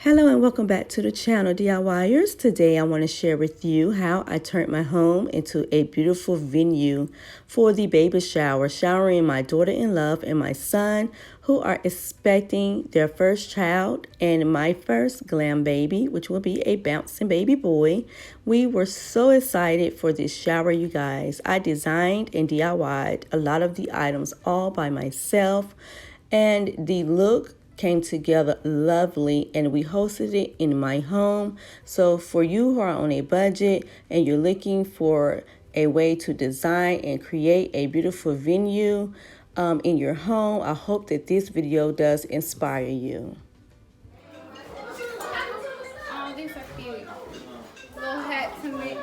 Hello and welcome back to the channel, DIYers. Today I want to share with you how I turned my home into a beautiful venue for the baby shower, showering my daughter-in-law and my son who are expecting their first child and my first Glam baby, which will be a bouncing baby boy. We were so excited for this shower, you guys. I designed and DIY'd a lot of the items all by myself, and the look came together lovely, and we hosted it in my home. So for you who are on a budget and you're looking for a way to design and create a beautiful venue in your home, I hope that this video does inspire you. Oh, these are cute. Little hats and maybe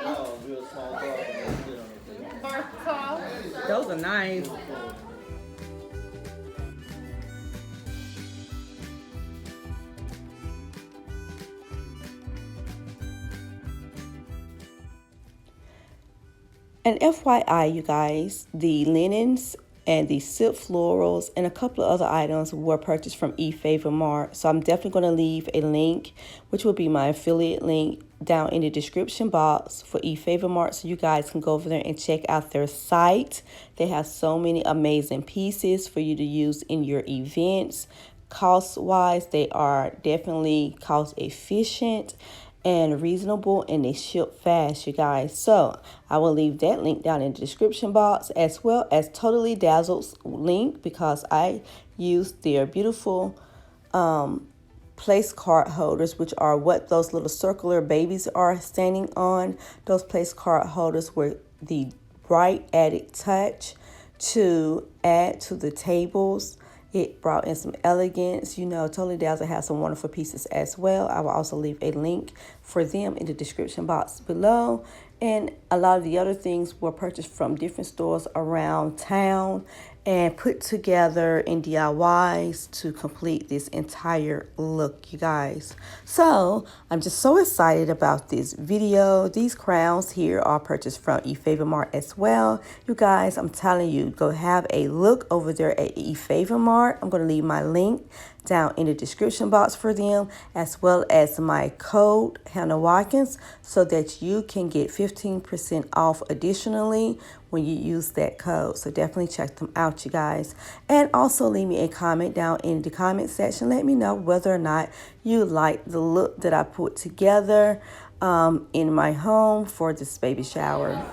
bark cloth. Those are nice. And FYI, you guys, the linens and the silk florals and a couple of other items were purchased from eFavorMart. So I'm definitely going to leave a link, which will be my affiliate link, down in the description box for eFavorMart, so you guys can go over there and check out their site. They have so many amazing pieces for you to use in your events. Cost-wise, they are definitely cost efficient and reasonable, and they ship fast, you guys. So I will leave that link down in the description box, as well as Totally Dazzled's link, because I used their beautiful place card holders, which are what those little circular babies are standing on. Those place card holders were the bright added touch to add to the tables. It brought in some elegance. You know, Totally Dazzled has some wonderful pieces as well. I will also leave a link for them in the description box below. And a lot of the other things were purchased from different stores around town and put together in DIYs to complete this entire look, you guys. So I'm just so excited about this video. These crowns here are purchased from eFavorMart as well. You guys, I'm telling you, go have a look over there at eFavorMart. I'm going to leave my link down in the description box for them, as well as my code Watkins, so that you can get 15% off additionally when you use that code. So definitely check them out, you guys. And also leave me a comment down in the comment section. Let me know whether or not you like the look that I put together in my home for this baby shower.